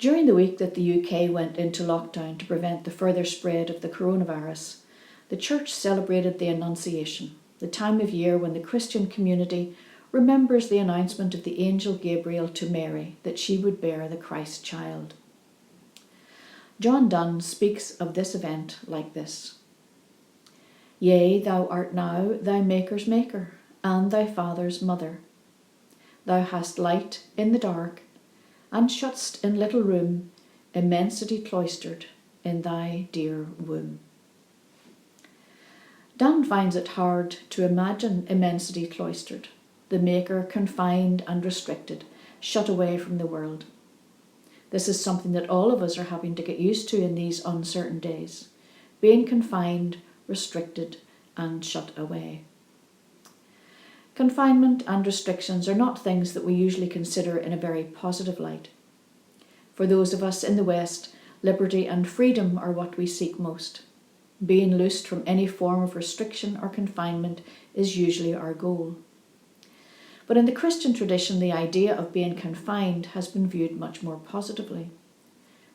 During the week that the UK went into lockdown to prevent the further spread of the coronavirus, the Church celebrated the Annunciation, the time of year when the Christian community remembers the announcement of the angel Gabriel to Mary that she would bear the Christ child. John Donne speaks of this event like this: "Yea, thou art now thy Maker's Maker, and thy Father's mother. Thou hast light in the dark, and shut'st in little room immensity cloistered in thy dear womb." Donne finds it hard to imagine immensity cloistered, the Maker confined and restricted, shut away from the world. This is something that all of us are having to get used to in these uncertain days, being confined, restricted, and shut away. Confinement and restrictions are not things that we usually consider in a very positive light. For those of us in the West, liberty and freedom are what we seek most. Being loosed from any form of restriction or confinement is usually our goal. But in the Christian tradition, the idea of being confined has been viewed much more positively.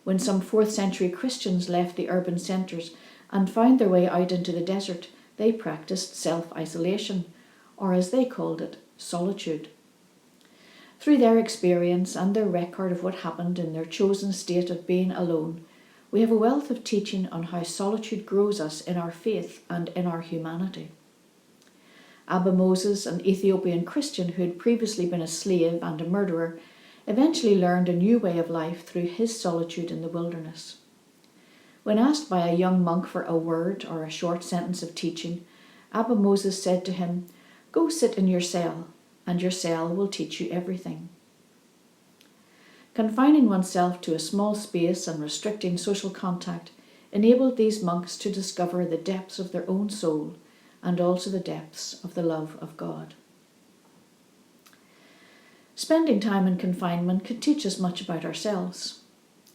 When some 4th century Christians left the urban centres and found their way out into the desert, they practiced self-isolation, or as they called it, solitude. Through their experience and their record of what happened in their chosen state of being alone, we have a wealth of teaching on how solitude grows us in our faith and in our humanity. Abba Moses, an Ethiopian Christian who had previously been a slave and a murderer, eventually learned a new way of life through his solitude in the wilderness. When asked by a young monk for a word or a short sentence of teaching, Abba Moses said to him, "Go sit in your cell, and your cell will teach you everything." Confining oneself to a small space and restricting social contact enabled these monks to discover the depths of their own soul and also the depths of the love of God. Spending time in confinement can teach us much about ourselves.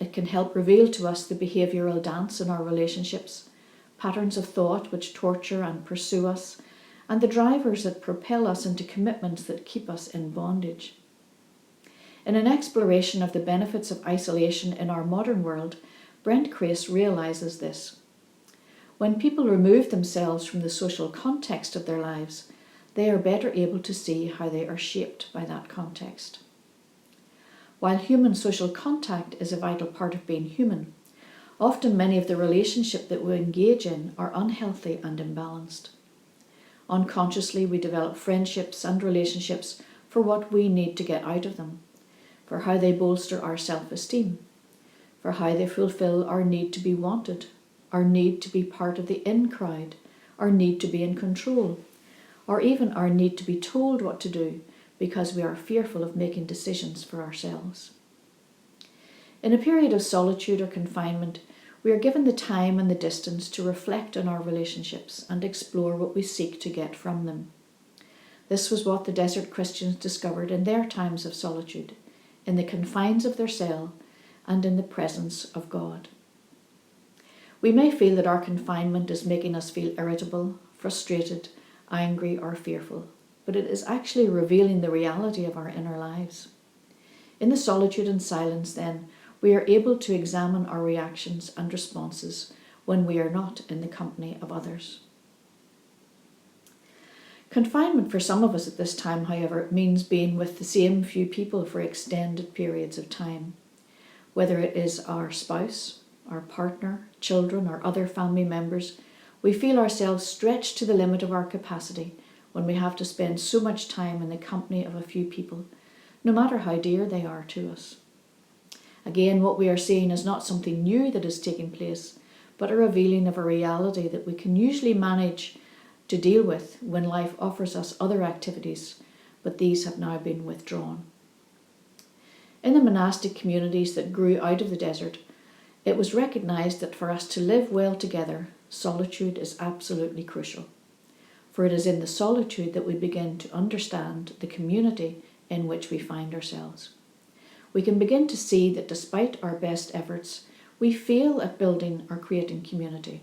It can help reveal to us the behavioural dance in our relationships, patterns of thought which torture and pursue us, and the drivers that propel us into commitments that keep us in bondage. In an exploration of the benefits of isolation in our modern world, Brent Crace realises this. When people remove themselves from the social context of their lives, they are better able to see how they are shaped by that context. While human social contact is a vital part of being human, often many of the relationships that we engage in are unhealthy and imbalanced. Unconsciously, we develop friendships and relationships for what we need to get out of them, for how they bolster our self-esteem, for how they fulfill our need to be wanted, our need to be part of the in crowd, our need to be in control, or even our need to be told what to do because we are fearful of making decisions for ourselves. In a period of solitude or confinement, we are given the time and the distance to reflect on our relationships and explore what we seek to get from them. This was what the desert Christians discovered in their times of solitude, in the confines of their cell and in the presence of God. We may feel that our confinement is making us feel irritable, frustrated, angry, or fearful, but it is actually revealing the reality of our inner lives. In the solitude and silence, then, we are able to examine our reactions and responses when we are not in the company of others. Confinement for some of us at this time, however, means being with the same few people for extended periods of time. Whether it is our spouse, our partner, children, or other family members, we feel ourselves stretched to the limit of our capacity when we have to spend so much time in the company of a few people, no matter how dear they are to us. Again, what we are seeing is not something new that is taking place, but a revealing of a reality that we can usually manage to deal with when life offers us other activities, but these have now been withdrawn. In the monastic communities that grew out of the desert, it was recognised that for us to live well together, solitude is absolutely crucial. For it is in the solitude that we begin to understand the community in which we find ourselves. We can begin to see that despite our best efforts, we fail at building or creating community.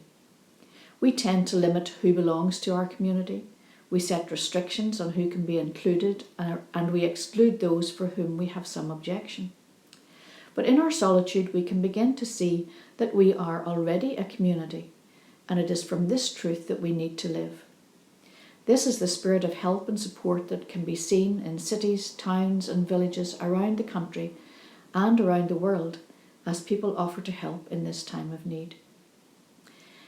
We tend to limit who belongs to our community. We set restrictions on who can be included, and we exclude those for whom we have some objection. But in our solitude, we can begin to see that we are already a community, and it is from this truth that we need to live. This is the spirit of help and support that can be seen in cities, towns, and villages around the country and around the world as people offer to help in this time of need.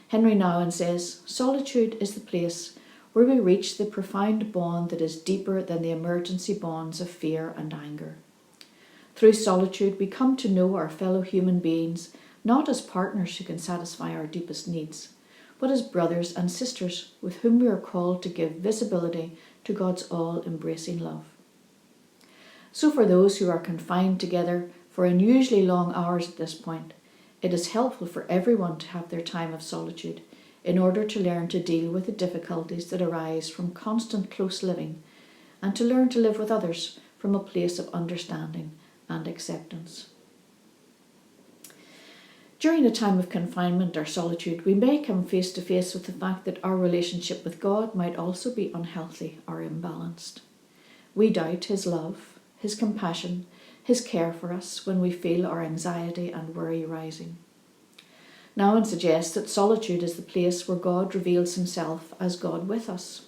Henry Nouwen says, "Solitude is the place where we reach the profound bond that is deeper than the emergency bonds of fear and anger. Through solitude, we come to know our fellow human beings not as partners who can satisfy our deepest needs, but as brothers and sisters with whom we are called to give visibility to God's all-embracing love." So for those who are confined together for unusually long hours at this point, it is helpful for everyone to have their time of solitude in order to learn to deal with the difficulties that arise from constant close living and to learn to live with others from a place of understanding and acceptance. During a time of confinement or solitude, we may come face to face with the fact that our relationship with God might also be unhealthy or imbalanced. We doubt His love, His compassion, His care for us when we feel our anxiety and worry rising. Nouwen suggests that solitude is the place where God reveals Himself as God with us.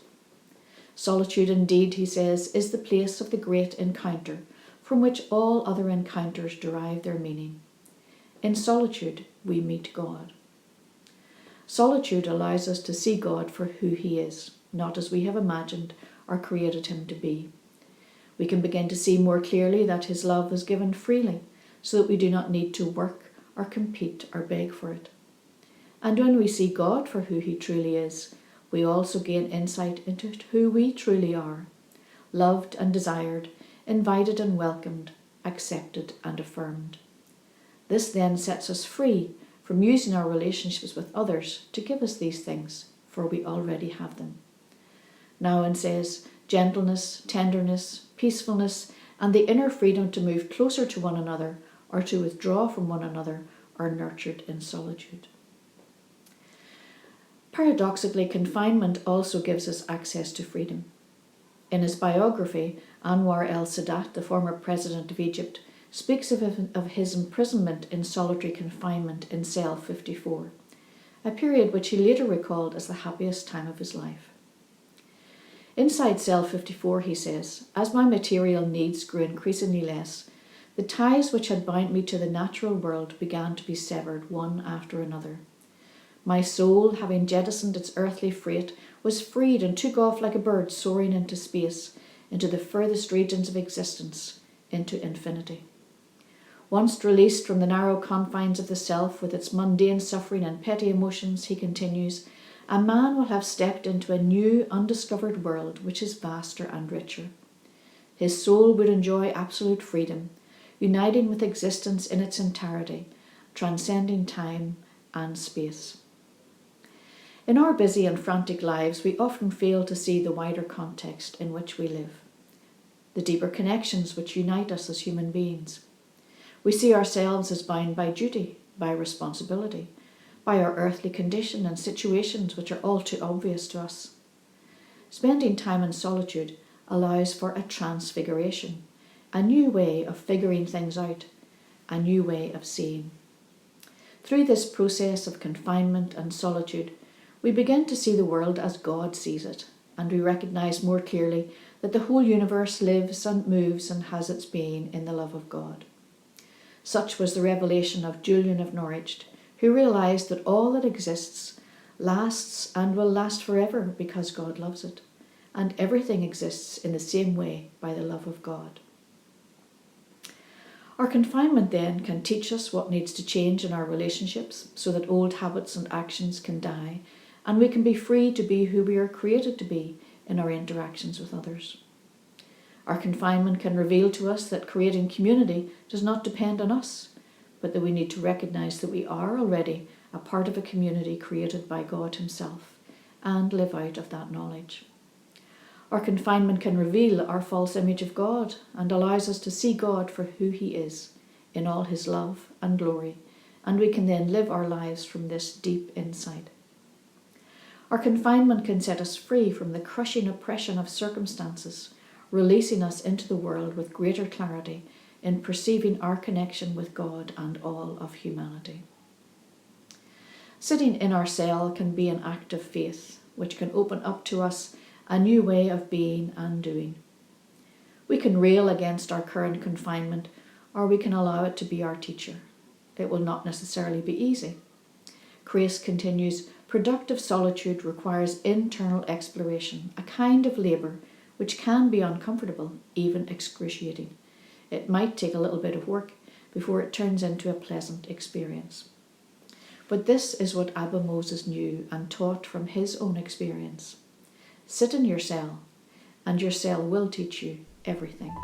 Solitude indeed, he says, is the place of the great encounter from which all other encounters derive their meaning. In solitude, we meet God. Solitude allows us to see God for who He is, not as we have imagined or created Him to be. We can begin to see more clearly that His love is given freely, so that we do not need to work or compete or beg for it. And when we see God for who He truly is, we also gain insight into who we truly are, loved and desired, invited and welcomed, accepted and affirmed. This then sets us free from using our relationships with others to give us these things, for we already have them. Nouwen says, gentleness, tenderness, peacefulness, and the inner freedom to move closer to one another or to withdraw from one another are nurtured in solitude. Paradoxically, confinement also gives us access to freedom. In his biography, Anwar el-Sadat, the former president of Egypt, speaks of his imprisonment in solitary confinement in cell 54, a period which he later recalled as the happiest time of his life. Inside cell 54, he says, "As my material needs grew increasingly less, the ties which had bound me to the natural world began to be severed one after another. My soul, having jettisoned its earthly freight, was freed and took off like a bird soaring into space, into the furthest regions of existence, into infinity. Once released from the narrow confines of the self with its mundane suffering and petty emotions," he continues, "a man will have stepped into a new, undiscovered world which is vaster and richer. His soul would enjoy absolute freedom, uniting with existence in its entirety, transcending time and space." In our busy and frantic lives, we often fail to see the wider context in which we live, the deeper connections which unite us as human beings. We see ourselves as bound by duty, by responsibility, by our earthly condition and situations which are all too obvious to us. Spending time in solitude allows for a transfiguration, a new way of figuring things out, a new way of seeing. Through this process of confinement and solitude, we begin to see the world as God sees it, and we recognise more clearly that the whole universe lives and moves and has its being in the love of God. Such was the revelation of Julian of Norwich, who realised that all that exists lasts and will last forever because God loves it, and everything exists in the same way by the love of God. Our confinement then can teach us what needs to change in our relationships so that old habits and actions can die, and we can be free to be who we are created to be in our interactions with others. Our confinement can reveal to us that creating community does not depend on us, but that we need to recognise that we are already a part of a community created by God Himself and live out of that knowledge. Our confinement can reveal our false image of God and allows us to see God for who He is in all His love and glory, and we can then live our lives from this deep insight. Our confinement can set us free from the crushing oppression of circumstances, releasing us into the world with greater clarity in perceiving our connection with God and all of humanity. Sitting in our cell can be an act of faith, which can open up to us a new way of being and doing. We can rail against our current confinement, or we can allow it to be our teacher. It will not necessarily be easy. Grace continues, productive solitude requires internal exploration, a kind of labour which can be uncomfortable, even excruciating. It might take a little bit of work before it turns into a pleasant experience. But this is what Abba Moses knew and taught from his own experience. Sit in your cell, and your cell will teach you everything.